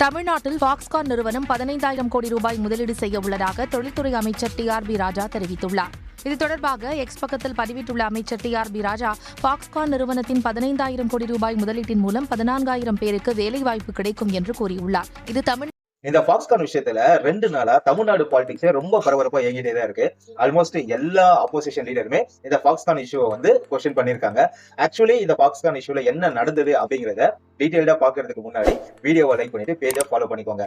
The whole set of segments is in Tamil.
தமிழ்நாட்டில் பாக்ஸ்கான் நிறுவனம் 15,000 கோடி ரூபாய் முதலீடு செய்ய உள்ளதாக தொழில்துறை அமைச்சர் டி.ஆர்.பி. ராஜா தெரிவித்துள்ளார். இது தொடர்பாக எக்ஸ் பக்கத்தில் பதிவிட்டுள்ள அமைச்சர் டி.ஆர்.பி. ராஜா, பாக்ஸ்கான் நிறுவனத்தின் 15,000 கோடி ரூபாய் முதலீட்டின் மூலம் 14,000 பேருக்கு வேலைவாய்ப்பு கிடைக்கும் என்று கூறியுள்ளார். இது இந்த பாக்ஸ்கான் விஷயத்துல 2 நாளா தமிழ்நாடு பாலிடிக்ஸே ரொம்ப பரபரப்பா இயங்கிட்டே தான் இருக்கு. ஆல்மோஸ்ட் எல்லா அப்போசிஷன் லீடருமே இந்த பாக்ஸ்கான் இஷ்யூவை கொஸ்டின் பண்ணிருக்காங்க. ஆக்சுவலி இந்த பாக்ஸ்கான் இஷ்யூல என்ன நடந்தது அப்படிங்கறத டீடைல்டா பாக்குறதுக்கு முன்னாடி வீடியோவை லைக் பண்ணிட்டு பேஜை ஃபாலோ பண்ணிக்கோங்க.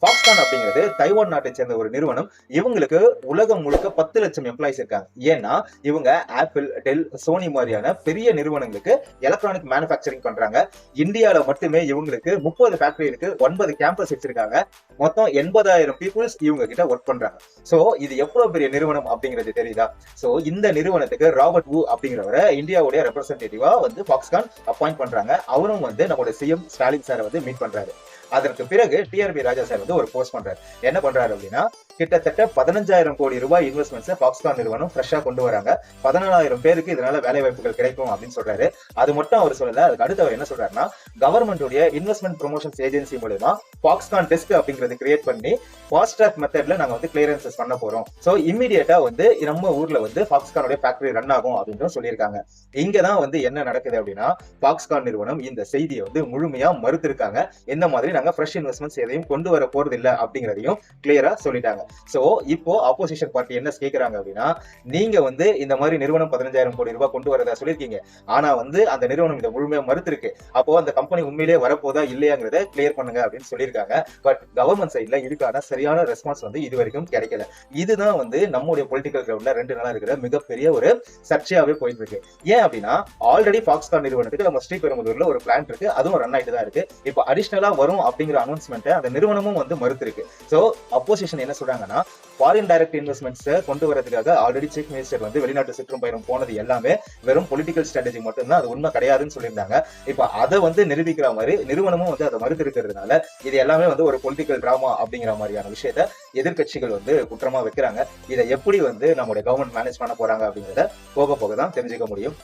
பாக்ஸ்கான் அப்படிங்கிறது தைவான் நாட்டை சேர்ந்த ஒரு நிறுவனம். இவங்களுக்கு உலகம் முழுக்க 10 லட்சம் எம்ப்ளாயிஸ் இருக்காங்க. ஏன்னா இவங்க ஆப்பிள், டெல், சோனி மாதிரியான பெரிய நிறுவனங்களுக்கு எலக்ட்ரானிக் மேனுபேக்சரிங் பண்றாங்க. இந்தியாவில மட்டுமே இவங்களுக்கு 30 ஃபேக்டரி இருக்கு, 9 கேம்பஸ் வச்சிருக்காங்க. மொத்தம் 80,000 பீப்புள்ஸ் இவங்க கிட்ட ஒர்க் பண்றாங்க. சோ இது எவ்வளவு பெரிய நிறுவனம் அப்படிங்கிறது தெரியுதா? சோ இந்த நிறுவனத்துக்கு ராபர்ட் வு அப்படிங்கிறவரை இந்தியாவுடைய ரெப்ரசன்டேட்டிவா பாக்ஸ்கான் அப்பாயிண்ட் பண்றாங்க. அவரும் நம்மளோட சிஎம் ஸ்டாலின் சாரை மீட் பண்றாரு. அதற்கு பிறகு டி.ஆர்.பி. ராஜா சார் ஒரு போஸ்ட் பண்றாரு. என்ன பண்றாரு அப்படின்னா, கிட்டத்தட்ட 15,000 கோடி ரூபாய் இன்வெஸ்ட்மெண்ட்ஸ் பாக்ஸ்கான் நிறுவனம் ஃப்ரெஷ்ஷா கொண்டு வராங்க. 14,000 பேருக்கு இதனால வேலை வாய்ப்புகள் கிடைக்கும் அப்படின்னு சொல்றாரு. அது மட்டும் அவர் சொல்லல. அதுக்கு அடுத்து அவர் என்ன சொல்றாருன்னா, கவர்மெண்ட்டுடைய இன்வெஸ்ட்மெண்ட் ப்ரொமோஷன் ஏஜென்சி மூலமா பாக்ஸ்கான் டெஸ்க் அப்படிங்கறது கிரியேட் பண்ணி ஃபாஸ்ட் ட்ராக் மெத்தட்ல நாங்க கிளியரன்சஸ் பண்ண போறோம். சோ இமிடியேட்டா நம்ம ஊர்ல பாக்ஸ்கானுடைய ஃபேக்டரி ரன் ஆகும் அப்படின்னு சொல்லியிருக்காங்க. இங்கதான் என்ன நடக்குது அப்படின்னா, பாக்ஸ்கான் நிறுவனம் இந்த செய்தியை முழுமையா மறுத்திருக்காங்க. இந்த மாதிரி நாங்க ஃப்ரெஷ் இன்வெஸ்ட்மெண்ட்ஸ் எதையும் கொண்டு வர போறது இல்ல அப்படிங்கறதையும் கிளியரா சொல்லிட்டாங்க. சோ இப்போ ஆப்போசிஷன் பார்ட்டி என்ன கேக்குறாங்க அப்படின்னா, நீங்க இந்த மாதிரி நிறுவனம் 15,000 கோடி ரூபாய் கொண்டு வரதா சொல்லிருக்கீங்க. ஆனா அந்த நிறுவனம் இதை முழுமையா மறுத்திருக்கு. அப்போ அந்த கம்பெனி உண்மையிலேயே வரப்போதா இல்லையாங்கிறத கிளியர் பண்ணுங்க அப்படின்னு சொல்லியிருக்காங்க. பட் கவர்மெண்ட் சைட்ல இதுக்கான சரியான ரெஸ்பான்ஸ் இது வரைக்கும் கிடைக்கல. இதுதான் நம்முடைய பொலிட்டிக்கல் கிரவுண்ட்ல 2 நாளா இருக்கிற மிகப்பெரிய ஒரு சர்ச்சையாவே போயிட்டு இருக்கு. ஏன் அப்படின்னா, ஆல்ரெடி பாக்ஸ்கான் நிறுவனத்துக்கு நம்ம ஸ்ரீபெரும்புதூர்ல ஒரு பிளான்ட் இருக்கு. அதுவும் ரன் ஆயிட்டு தான் இருக்கு. இப்போ அடிஷனலா வரும் அப்படிங்கிற அனௌன்ஸ்மெண்ட் அந்த நிறுவனமும் மறுத்திருக்கு. சோ அப்போசிஷன் என்ன சொல்றாங்கன்னா, ஃபாரின் டைரக்ட் இன்வெஸ்ட்மெண்ட்ஸ் கொண்டு வரதுக்காக ஆல்ரெடி சீஃப் மினிஸ்டர் வெளிநாட்டு சுற்றுப்பயணம் போனது எல்லாமே வெறும் பொலிட்டிக்கல் ஸ்ட்ராட்டஜி மட்டும்தான், அது உண்மை கிடையாதுன்னு சொல்லியிருந்தாங்க. இப்ப அதை நிரூபிக்கிற மாதிரி நிறுவனமும் அதை மறுத்து இருக்கிறதுனால இது எல்லாமே ஒரு பொலிட்டிக்கல் டிராமா அப்படிங்கிற மாதிரியான விஷயத்த எதிர்கட்சிகள் குற்றமா வைக்கிறாங்க. இதை எப்படி நம்முடைய கவர்மெண்ட் மேனேஜ் பண்ண போறாங்க அப்படிங்கறத போக போக தான் தெரிஞ்சுக்க முடியும்.